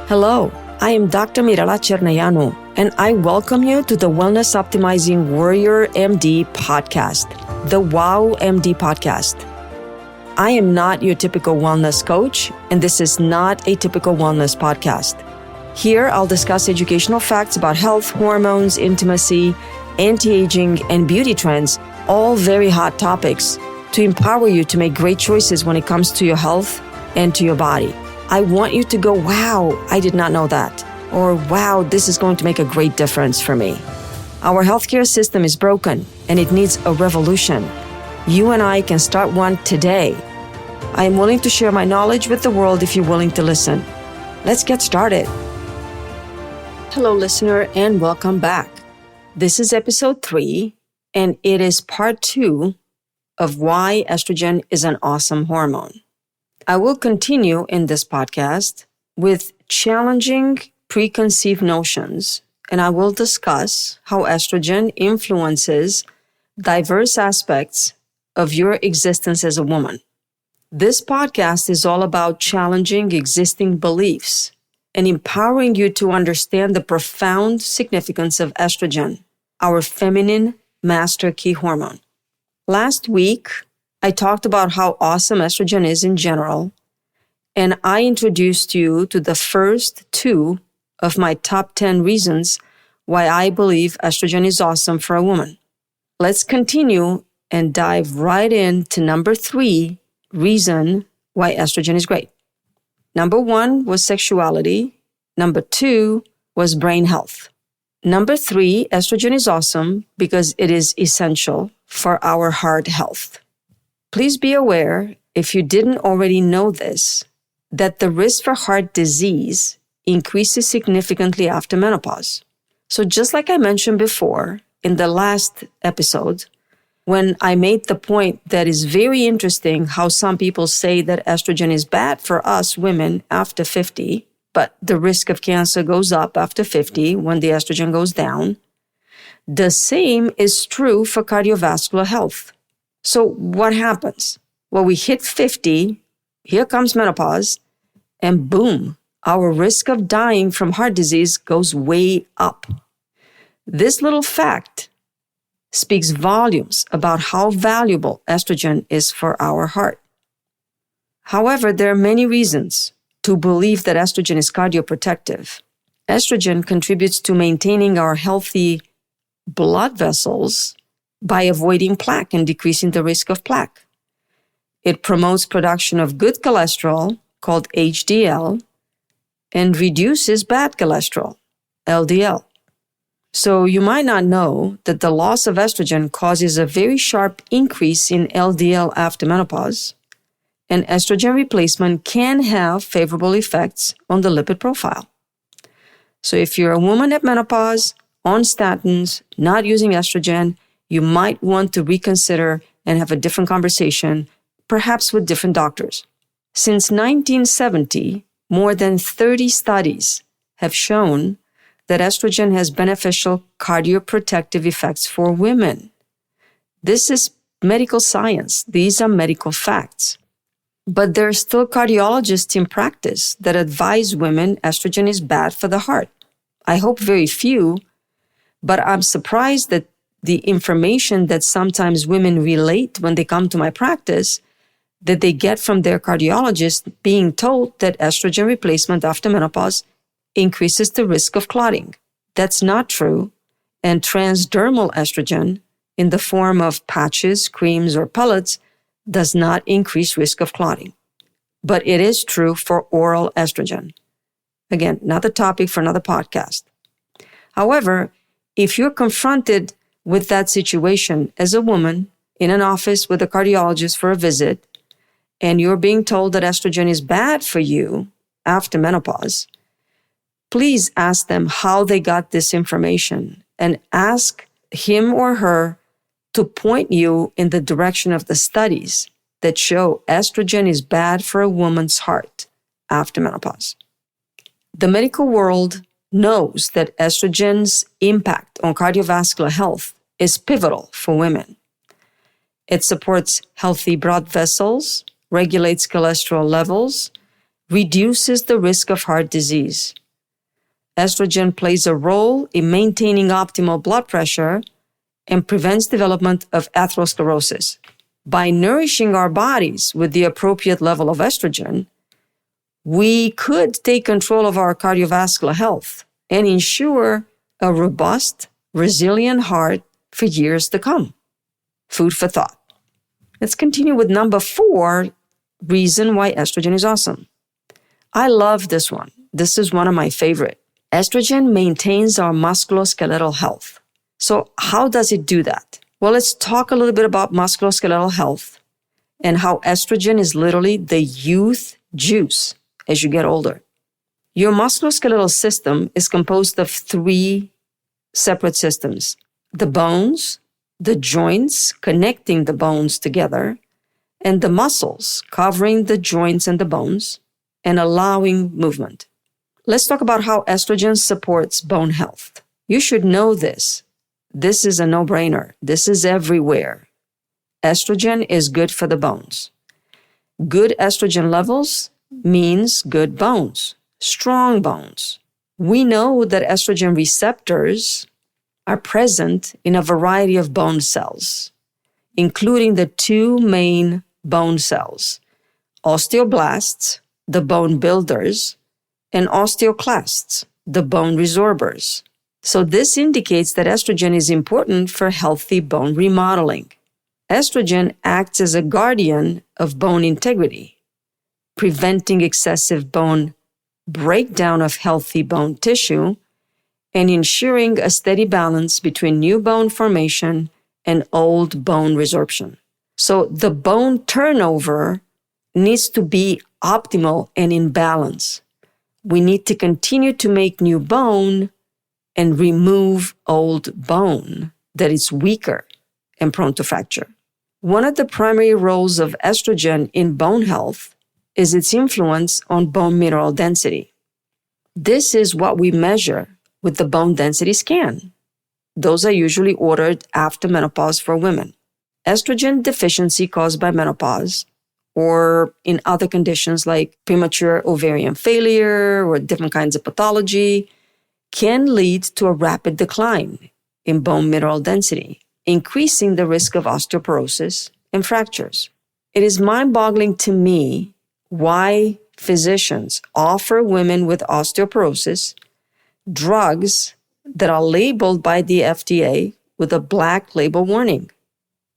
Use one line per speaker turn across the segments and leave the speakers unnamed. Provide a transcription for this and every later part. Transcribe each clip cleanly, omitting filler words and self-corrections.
Hello, I am Dr. Mirela Cernăianu, and I welcome you to the Wellness Optimizing Warrior MD podcast, the WOW MD podcast. I am not your typical wellness coach, and this is not a typical wellness podcast. Here, I'll discuss educational facts about health, hormones, intimacy, anti-aging, and beauty trends, all very hot topics, to empower you to make great choices when it comes to your health and to your body. I want you to go, wow, I did not know that. Or, wow, this is going to make a great difference for me. Our healthcare system is broken and it needs a revolution. You and I can start one today. I am willing to share my knowledge with the world if you're willing to listen. Let's get started. Hello, listener, and welcome back. This is episode 3, and it is part 2 of why estrogen is an awesome hormone. I will continue in this podcast with challenging preconceived notions, and I will discuss how estrogen influences diverse aspects of your existence as a woman. This podcast is all about challenging existing beliefs and empowering you to understand the profound significance of estrogen, our feminine master key hormone. Last week, I talked about how awesome estrogen is in general, and I introduced you to the first 2 of my top 10 reasons why I believe estrogen is awesome for a woman. Let's continue and dive right into number 3 reason why estrogen is great. Number 1 was sexuality. Number 2 was brain health. Number 3, estrogen is awesome because it is essential for our heart health. Please be aware, if you didn't already know this, that the risk for heart disease increases significantly after menopause. So just like I mentioned before in the last episode, when I made the point that is very interesting how some people say that estrogen is bad for us women after 50, but the risk of cancer goes up after 50 when the estrogen goes down. The same is true for cardiovascular health. So what happens? Well, we hit 50, here comes menopause, and boom, our risk of dying from heart disease goes way up. This little fact speaks volumes about how valuable estrogen is for our heart. However, there are many reasons to believe that estrogen is cardioprotective. Estrogen contributes to maintaining our healthy blood vessels by avoiding plaque and decreasing the risk of plaque. It promotes production of good cholesterol, called HDL, and reduces bad cholesterol, LDL. So you might not know that the loss of estrogen causes a very sharp increase in LDL after menopause, and estrogen replacement can have favorable effects on the lipid profile. So if you're a woman at menopause, on statins, not using estrogen, you might want to reconsider and have a different conversation, perhaps with different doctors. Since 1970, more than 30 studies have shown that estrogen has beneficial cardioprotective effects for women. This is medical science. These are medical facts. But there are still cardiologists in practice that advise women estrogen is bad for the heart. I hope very few, but I'm surprised that the information that sometimes women relate when they come to my practice, that they get from their cardiologist being told that estrogen replacement after menopause increases the risk of clotting. That's not true, and transdermal estrogen in the form of patches, creams, or pellets does not increase risk of clotting. But it is true for oral estrogen. Again, another topic for another podcast. However, if you're confronted with that situation as a woman in an office with a cardiologist for a visit, and you're being told that estrogen is bad for you after menopause, please ask them how they got this information and ask him or her to point you in the direction of the studies that show estrogen is bad for a woman's heart after menopause. The medical world knows that estrogen's impact on cardiovascular health is pivotal for women. It supports healthy blood vessels, regulates cholesterol levels, reduces the risk of heart disease. Estrogen plays a role in maintaining optimal blood pressure and prevents development of atherosclerosis. By nourishing our bodies with the appropriate level of estrogen, we could take control of our cardiovascular health and ensure a robust, resilient heart for years to come. Food for thought. Let's continue with number 4, reason why estrogen is awesome. I love this one. This is one of my favorite. Estrogen maintains our musculoskeletal health. So how does it do that? Well, let's talk a little bit about musculoskeletal health and how estrogen is literally the youth juice as you get older. Your musculoskeletal system is composed of 3 separate systems: the bones, the joints connecting the bones together, and the muscles covering the joints and the bones and allowing movement. Let's talk about how estrogen supports bone health. You should know this. This is a no-brainer. This is everywhere. Estrogen is good for the bones. Good estrogen levels means good bones, strong bones. We know that estrogen receptors are present in a variety of bone cells, including the 2 main bone cells, osteoblasts, the bone builders, and osteoclasts, the bone resorbers. So this indicates that estrogen is important for healthy bone remodeling. Estrogen acts as a guardian of bone integrity, preventing excessive bone breakdown of healthy bone tissue and ensuring a steady balance between new bone formation and old bone resorption. So the bone turnover needs to be optimal and in balance. We need to continue to make new bone and remove old bone that is weaker and prone to fracture. One of the primary roles of estrogen in bone health is its influence on bone mineral density. This is what we measure with the bone density scan. Those are usually ordered after menopause for women. Estrogen deficiency caused by menopause or in other conditions like premature ovarian failure or different kinds of pathology can lead to a rapid decline in bone mineral density, increasing the risk of osteoporosis and fractures. It is mind-boggling to me why physicians offer women with osteoporosis drugs that are labeled by the FDA with a black label warning,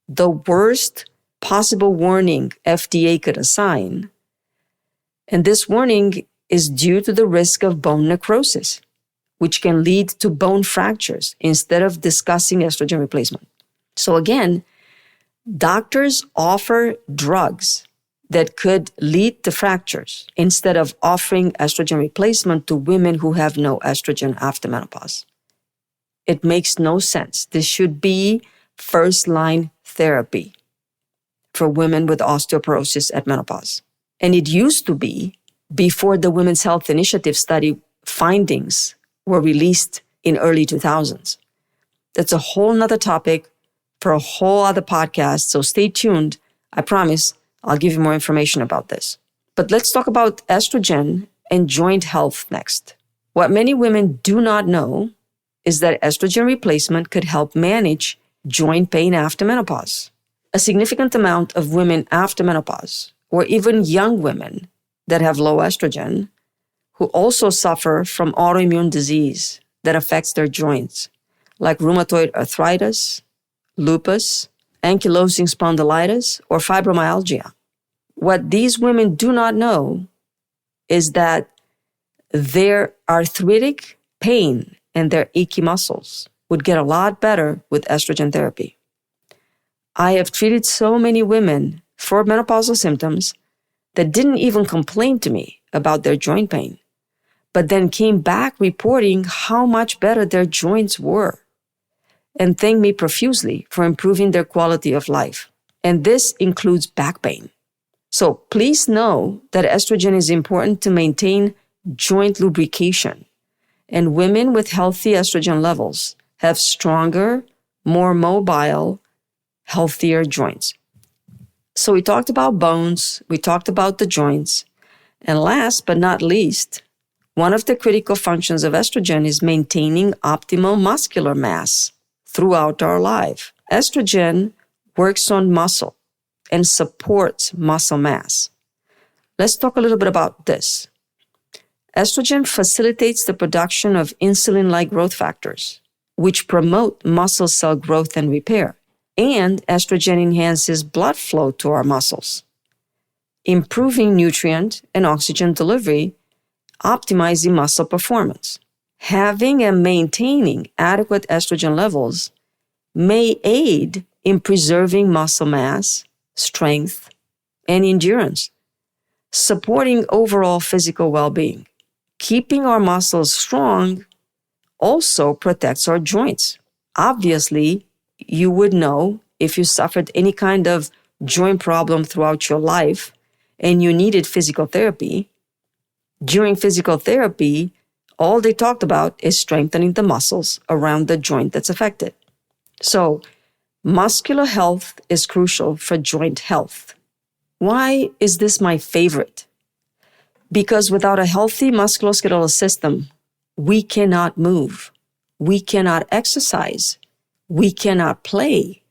the worst possible warning FDA could assign. And this warning is due to the risk of bone necrosis, which can lead to bone fractures instead of discussing estrogen replacement. So again, doctors offer drugs that could lead to fractures instead of offering estrogen replacement to women who have no estrogen after menopause. It makes no sense. This should be first-line therapy for women with osteoporosis at menopause. And it used to be before the Women's Health Initiative study findings were released in early 2000s. That's a whole nother topic for a whole other podcast, so stay tuned. I promise I'll give you more information about this. But let's talk about estrogen and joint health next. What many women do not know is that estrogen replacement could help manage joint pain after menopause. A significant amount of women after menopause, or even young women that have low estrogen, who also suffer from autoimmune disease that affects their joints, like rheumatoid arthritis, lupus, ankylosing spondylitis, or fibromyalgia. What these women do not know is that their arthritic pain and their achy muscles would get a lot better with estrogen therapy. I have treated so many women for menopausal symptoms that didn't even complain to me about their joint pain, but then came back reporting how much better their joints were and thanked me profusely for improving their quality of life. And this includes back pain. So please know that estrogen is important to maintain joint lubrication, and women with healthy estrogen levels have stronger, more mobile, healthier joints. So we talked about bones, we talked about the joints. And last but not least, one of the critical functions of estrogen is maintaining optimal muscular mass throughout our life. Estrogen works on muscle and supports muscle mass. Let's talk a little bit about this. Estrogen facilitates the production of insulin-like growth factors, which promote muscle cell growth and repair. And estrogen enhances blood flow to our muscles, improving nutrient and oxygen delivery, optimizing muscle performance. Having and maintaining adequate estrogen levels may aid in preserving muscle mass, strength, and endurance, supporting overall physical well-being. Keeping our muscles strong also protects our joints. Obviously, you would know if you suffered any kind of joint problem throughout your life and you needed physical therapy. During physical therapy, all they talked about is strengthening the muscles around the joint that's affected. So, muscular health is crucial for joint health. Why is this my favorite? Because without a healthy musculoskeletal system, we cannot move, we cannot exercise, we cannot play,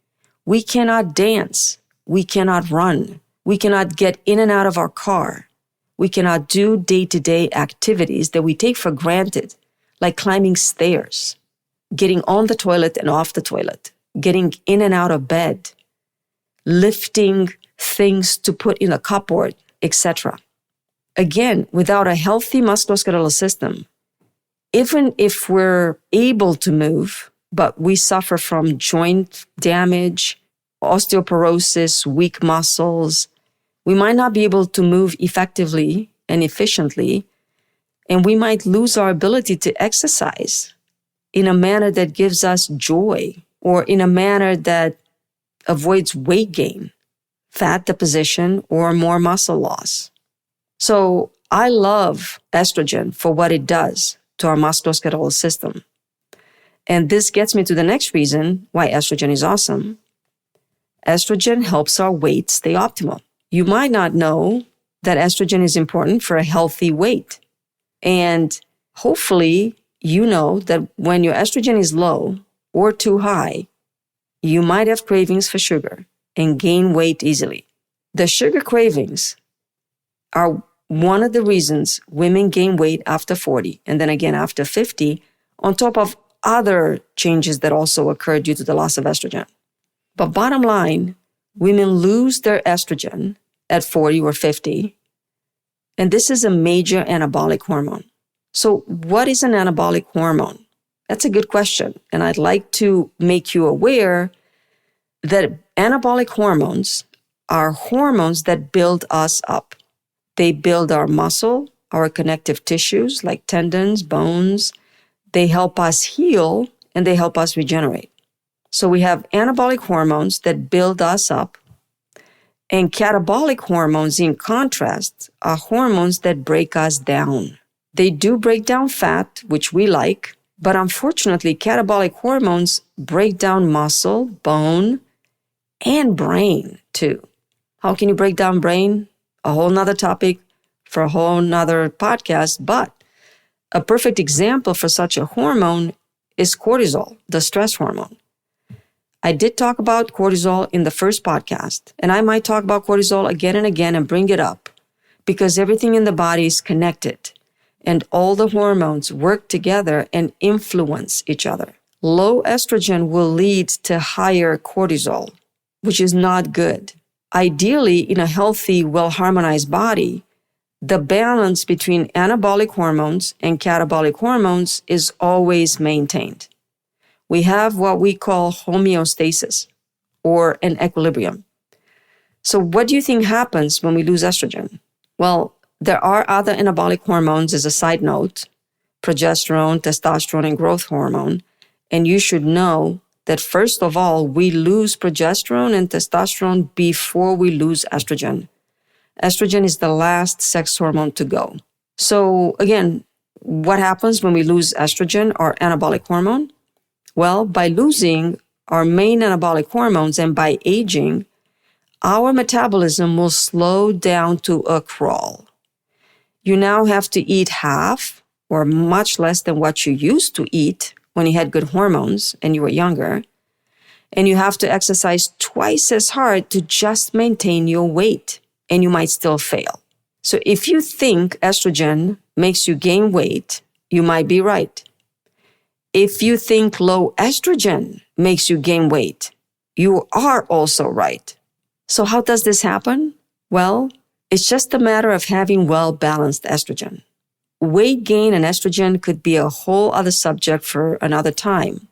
we cannot dance, we cannot run, we cannot get in and out of our car, we cannot do day-to-day activities that we take for granted, like climbing stairs, getting on the toilet and off the toilet, getting in and out of bed, lifting things to put in a cupboard, etc. Again, without a healthy musculoskeletal system, even if we're able to move, but we suffer from joint damage, osteoporosis, weak muscles, we might not be able to move effectively and efficiently, and we might lose our ability to exercise in a manner that gives us joy or in a manner that avoids weight gain, fat deposition, or more muscle loss. So I love estrogen for what it does to our musculoskeletal system. And this gets me to the next reason why estrogen is awesome. Estrogen helps our weight stay optimal. You might not know that estrogen is important for a healthy weight. And hopefully you know that when your estrogen is low or too high, you might have cravings for sugar and gain weight easily. The sugar cravings are one of the reasons women gain weight after 40 and then again after 50, on top of other changes that also occur due to the loss of estrogen. But bottom line, women lose their estrogen at 40 or 50, and this is a major anabolic hormone. So what is an anabolic hormone? That's a good question, and I'd like to make you aware that anabolic hormones are hormones that build us up. They build our muscle, our connective tissues like tendons, bones. They help us heal and they help us regenerate. So we have anabolic hormones that build us up, and catabolic hormones, in contrast, are hormones that break us down. They do break down fat, which we like, but unfortunately, catabolic hormones break down muscle, bone, and brain too. How can you break down brain? A whole nother topic for a whole nother podcast, but a perfect example for such a hormone is cortisol, the stress hormone. I did talk about cortisol in the first podcast, and I might talk about cortisol again and again and bring it up because everything in the body is connected and all the hormones work together and influence each other. Low estrogen will lead to higher cortisol, which is not good. Ideally, in a healthy, well-harmonized body, the balance between anabolic hormones and catabolic hormones is always maintained. We have what we call homeostasis, or an equilibrium. So what do you think happens when we lose estrogen? Well, there are other anabolic hormones as a side note, progesterone, testosterone, and growth hormone. And you should know that first of all, we lose progesterone and testosterone before we lose estrogen. Estrogen is the last sex hormone to go. So again, what happens when we lose estrogen, our anabolic hormone? Well, by losing our main anabolic hormones and by aging, our metabolism will slow down to a crawl. You now have to eat half or much less than what you used to eat when you had good hormones and you were younger. And you have to exercise twice as hard to just maintain your weight, and you might still fail. So if you think estrogen makes you gain weight, you might be right. If you think low estrogen makes you gain weight, you are also right. So how does this happen? Well, it's just a matter of having well-balanced estrogen. Weight gain and estrogen could be a whole other subject for another time.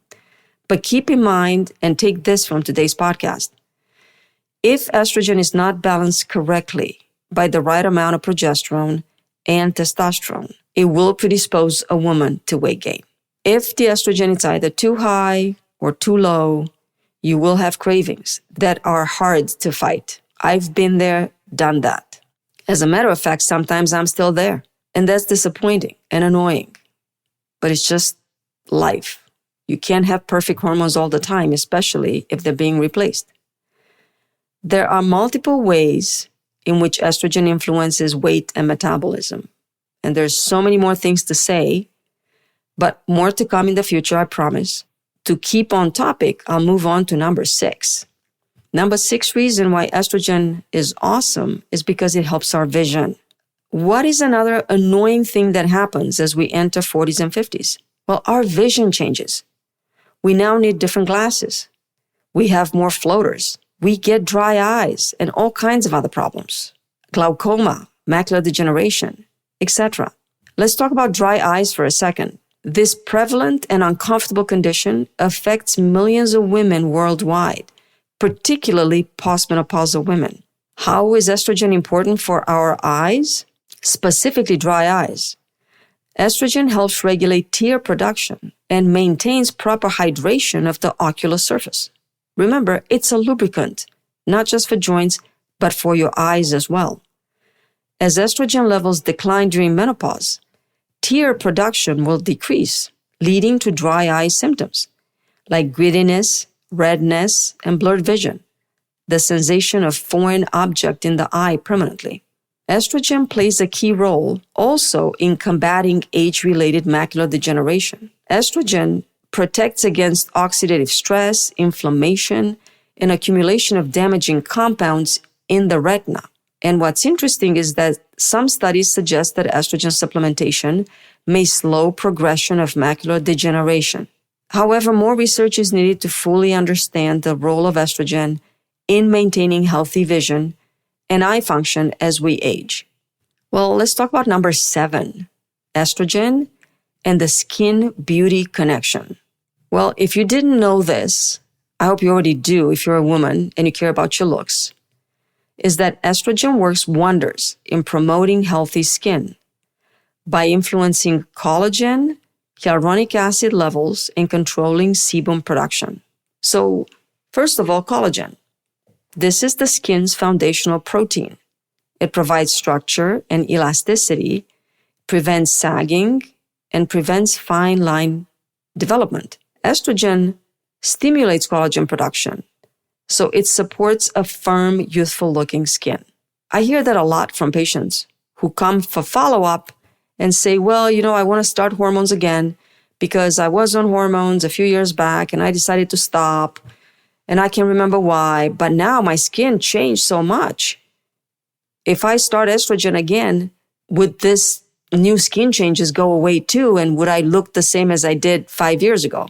But keep in mind, and take this from today's podcast, if estrogen is not balanced correctly by the right amount of progesterone and testosterone, it will predispose a woman to weight gain. If the estrogen is either too high or too low, you will have cravings that are hard to fight. I've been there, done that. As a matter of fact, sometimes I'm still there, and that's disappointing and annoying. But it's just life. You can't have perfect hormones all the time, especially if they're being replaced. There are multiple ways in which estrogen influences weight and metabolism. And there's so many more things to say, but more to come in the future, I promise. To keep on topic, I'll move on to number 6. Number 6 reason why estrogen is awesome is because it helps our vision. What is another annoying thing that happens as we enter 40s and 50s? Well, our vision changes. We now need different glasses. We have more floaters. We get dry eyes and all kinds of other problems. Glaucoma, macular degeneration, etc. Let's talk about dry eyes for a second. This prevalent and uncomfortable condition affects millions of women worldwide, particularly postmenopausal women. How is estrogen important for our eyes? Specifically dry eyes. Estrogen helps regulate tear production and maintains proper hydration of the ocular surface. Remember, it's a lubricant, not just for joints, but for your eyes as well. As estrogen levels decline during menopause, tear production will decrease, leading to dry eye symptoms like grittiness, redness, and blurred vision, the sensation of foreign object in the eye permanently. Estrogen plays a key role also in combating age-related macular degeneration. Estrogen protects against oxidative stress, inflammation, and accumulation of damaging compounds in the retina. And what's interesting is that some studies suggest that estrogen supplementation may slow progression of macular degeneration. However, more research is needed to fully understand the role of estrogen in maintaining healthy vision and eye function as we age. Well, let's talk about number 7, estrogen and the skin beauty connection. Well, if you didn't know this, I hope you already do if you're a woman and you care about your looks, is that estrogen works wonders in promoting healthy skin by influencing collagen, hyaluronic acid levels, and controlling sebum production. So, first of all, collagen. This is the skin's foundational protein. It provides structure and elasticity, prevents sagging, and prevents fine line development. Estrogen stimulates collagen production, so it supports a firm, youthful-looking skin. I hear that a lot from patients who come for follow-up and say, well, I want to start hormones again because I was on hormones a few years back and I decided to stop. And I can't remember why, but now my skin changed so much. If I start estrogen again, would this new skin changes go away too? And would I look the same as I did 5 years ago?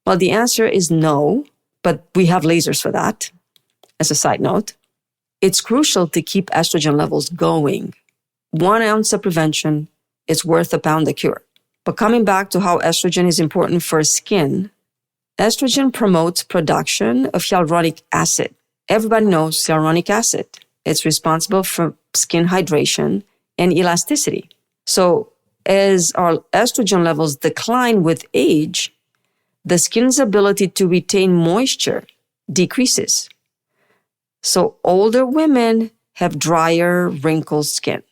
Well, the answer is no, but we have lasers for that. As a side note, it's crucial to keep estrogen levels going. 1 ounce of prevention is worth a pound of cure. But coming back to how estrogen is important for skin, estrogen promotes production of hyaluronic acid. Everybody knows hyaluronic acid. It's responsible for skin hydration and elasticity. So as our estrogen levels decline with age, the skin's ability to retain moisture decreases. So older women have drier, wrinkled skin.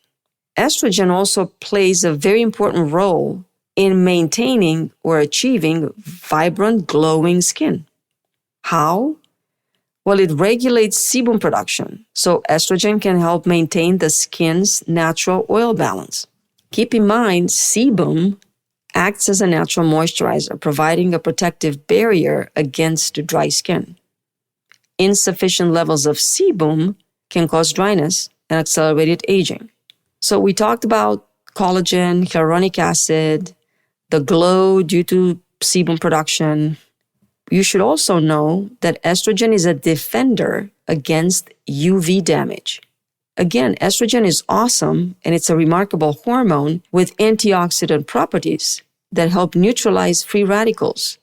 Estrogen also plays a very important role in maintaining or achieving vibrant, glowing skin. How? Well, it regulates sebum production, so estrogen can help maintain the skin's natural oil balance. Keep in mind, sebum acts as a natural moisturizer, providing a protective barrier against dry skin. Insufficient levels of sebum can cause dryness and accelerated aging. So we talked about collagen, hyaluronic acid, the glow due to sebum production. You should also know that estrogen is a defender against UV damage. Again, estrogen is awesome, and it's a remarkable hormone with antioxidant properties that help neutralize free radicals,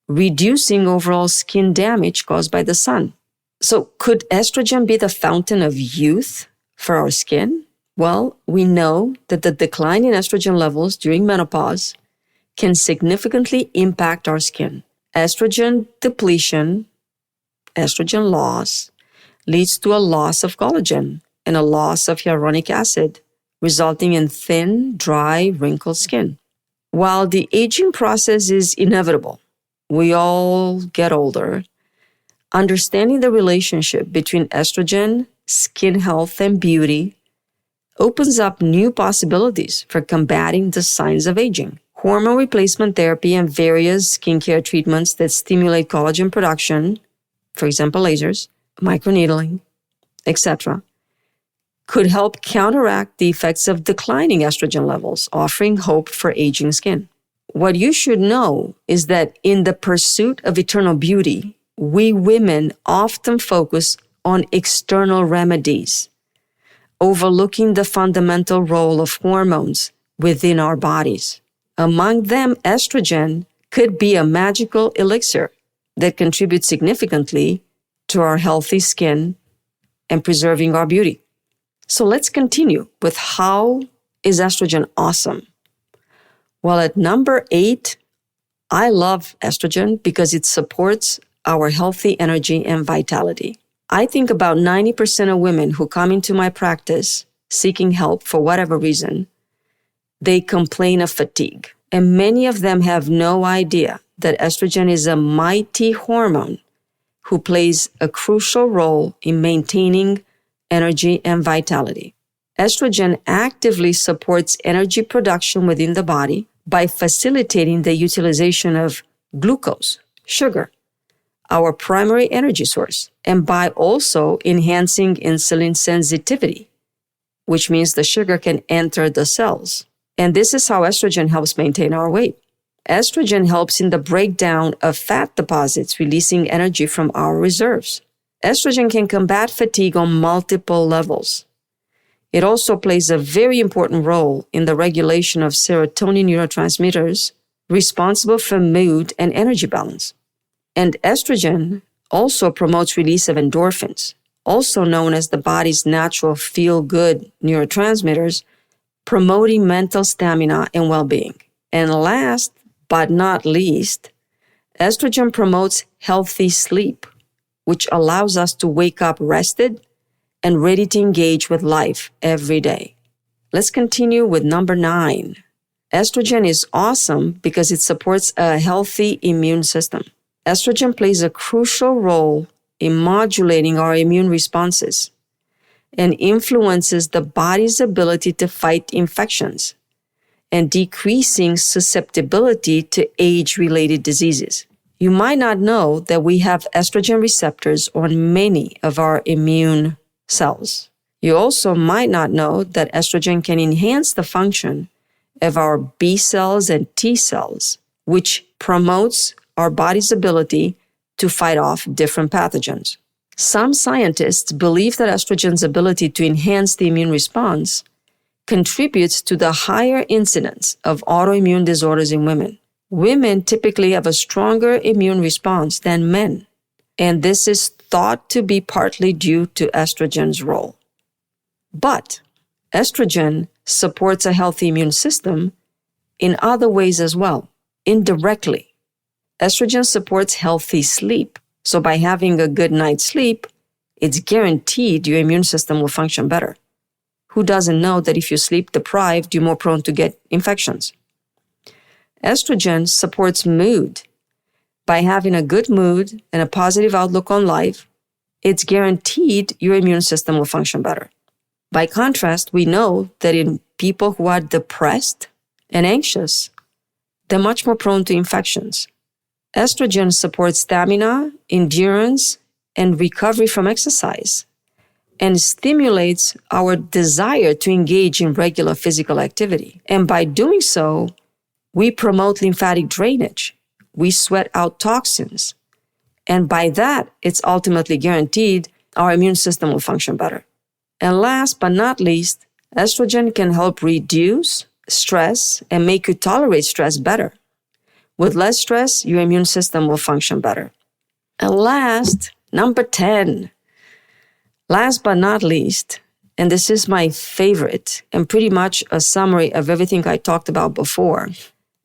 reducing overall skin damage caused by the sun. So could estrogen be the fountain of youth for our skin? Well, we know that the decline in estrogen levels during menopause can significantly impact our skin. Estrogen depletion, estrogen loss, leads to a loss of collagen and a loss of hyaluronic acid, resulting in thin, dry, wrinkled skin. While the aging process is inevitable, we all get older, understanding the relationship between estrogen, skin health, and beauty opens up new possibilities for combating the signs of aging. Hormone replacement therapy and various skincare treatments that stimulate collagen production, for example, lasers, microneedling, etc., could help counteract the effects of declining estrogen levels, offering hope for aging skin. What you should know is that in the pursuit of eternal beauty, we women often focus on external remedies, overlooking the fundamental role of hormones within our bodies. Among them, estrogen could be a magical elixir that contributes significantly to our healthy skin and preserving our beauty. So let's continue with how is estrogen awesome? Well, at number 8, I love estrogen because it supports our healthy energy and vitality. I think about 90% of women who come into my practice seeking help for whatever reason, they complain of fatigue. And many of them have no idea that estrogen is a mighty hormone who plays a crucial role in maintaining energy and vitality. Estrogen actively supports energy production within the body by facilitating the utilization of glucose, sugar, our primary energy source, and by also enhancing insulin sensitivity, which means the sugar can enter the cells. And this is how estrogen helps maintain our weight. Estrogen helps in the breakdown of fat deposits, releasing energy from our reserves. Estrogen can combat fatigue on multiple levels. It also plays a very important role in the regulation of serotonin neurotransmitters responsible for mood and energy balance. And estrogen also promotes release of endorphins, also known as the body's natural feel-good neurotransmitters, promoting mental stamina and well-being. And last but not least, estrogen promotes healthy sleep, which allows us to wake up rested and ready to engage with life every day. Let's continue with number 9. Estrogen is awesome because it supports a healthy immune system. Estrogen plays a crucial role in modulating our immune responses and influences the body's ability to fight infections and decreasing susceptibility to age-related diseases. You might not know that we have estrogen receptors on many of our immune cells. You also might not know that estrogen can enhance the function of our B cells and T cells, which promotes our body's ability to fight off different pathogens. Some scientists believe that estrogen's ability to enhance the immune response contributes to the higher incidence of autoimmune disorders in women. Women typically have a stronger immune response than men, and this is thought to be partly due to estrogen's role. But estrogen supports a healthy immune system in other ways as well, indirectly. Estrogen supports healthy sleep. So by having a good night's sleep, it's guaranteed your immune system will function better. Who doesn't know that if you sleep deprived, you're more prone to get infections? Estrogen supports mood. By having a good mood and a positive outlook on life, it's guaranteed your immune system will function better. By contrast, we know that in people who are depressed and anxious, they're much more prone to infections. Estrogen supports stamina, endurance, and recovery from exercise, and stimulates our desire to engage in regular physical activity. And by doing so, we promote lymphatic drainage. We sweat out toxins. And by that, it's ultimately guaranteed our immune system will function better. And last but not least, estrogen can help reduce stress and make you tolerate stress better. With less stress, your immune system will function better. And last, number 10, last but not least, and this is my favorite and pretty much a summary of everything I talked about before,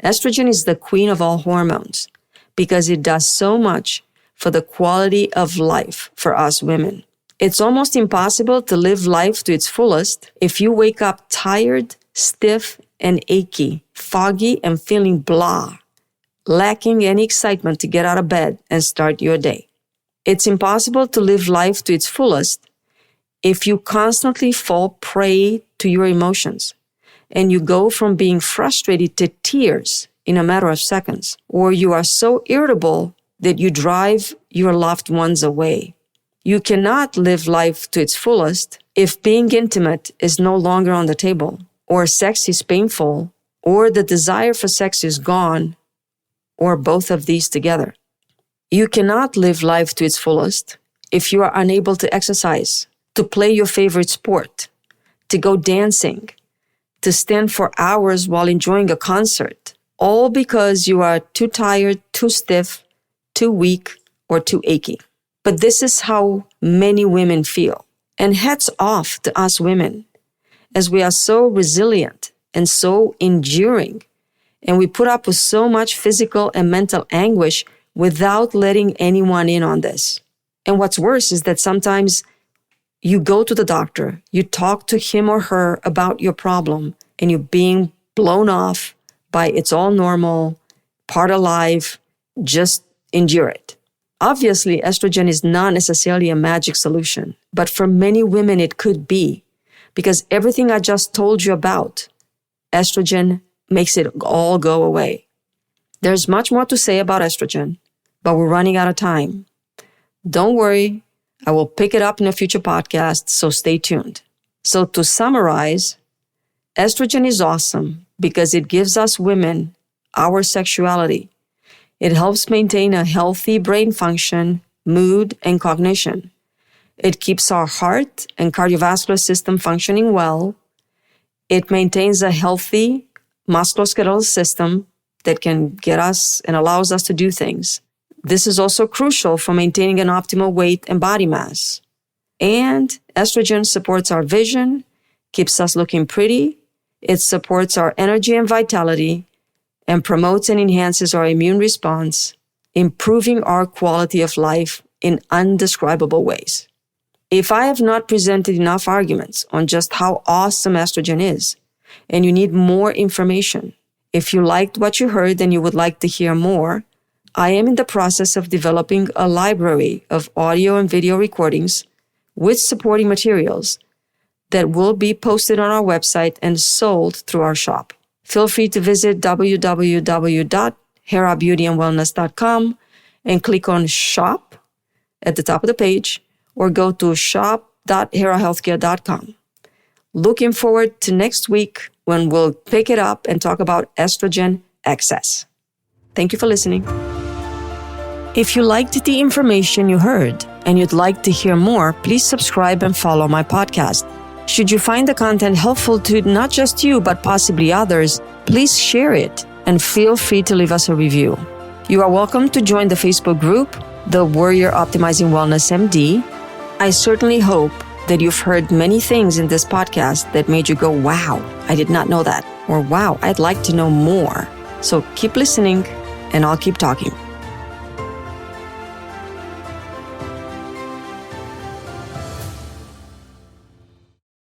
estrogen is the queen of all hormones because it does so much for the quality of life for us women. It's almost impossible to live life to its fullest if you wake up tired, stiff, and achy, foggy, and feeling blah, lacking any excitement to get out of bed and start your day. It's impossible to live life to its fullest if you constantly fall prey to your emotions and you go from being frustrated to tears in a matter of seconds, or you are so irritable that you drive your loved ones away. You cannot live life to its fullest if being intimate is no longer on the table, or sex is painful, or the desire for sex is gone, or both of these together. You cannot live life to its fullest if you are unable to exercise, to play your favorite sport, to go dancing, to stand for hours while enjoying a concert, all because you are too tired, too stiff, too weak, or too achy. But this is how many women feel. And hats off to us women, as we are so resilient and so enduring, and we put up with so much physical and mental anguish without letting anyone in on this. And what's worse is that sometimes you go to the doctor, you talk to him or her about your problem, and you're being blown off by it's all normal, part of life, just endure it. Obviously, estrogen is not necessarily a magic solution, but for many women it could be, because everything I just told you about, estrogen makes it all go away. There's much more to say about estrogen, but we're running out of time. Don't worry, I will pick it up in a future podcast, so stay tuned. So to summarize, estrogen is awesome because it gives us women our sexuality. It helps maintain a healthy brain function, mood, and cognition. It keeps our heart and cardiovascular system functioning well. It maintains a healthy musculoskeletal system that can get us and allows us to do things. This is also crucial for maintaining an optimal weight and body mass. And estrogen supports our vision, keeps us looking pretty. It supports our energy and vitality, and promotes and enhances our immune response, improving our quality of life in undescribable ways. If I have not presented enough arguments on just how awesome estrogen is, and you need more information, if you liked what you heard and you would like to hear more, I am in the process of developing a library of audio and video recordings with supporting materials that will be posted on our website and sold through our shop. Feel free to visit www.herabeautyandwellness.com and click on Shop at the top of the page, or go to shop.herahealthcare.com. Looking forward to next week when we'll pick it up and talk about estrogen excess. Thank you for listening. If you liked the information you heard and you'd like to hear more, please subscribe and follow my podcast. Should you find the content helpful to not just you, but possibly others, please share it and feel free to leave us a review. You are welcome to join the Facebook group, The Warrior Optimizing Wellness MD. I certainly hope that you've heard many things in this podcast that made you go, wow, I did not know that, or wow, I'd like to know more. So keep listening and I'll keep talking.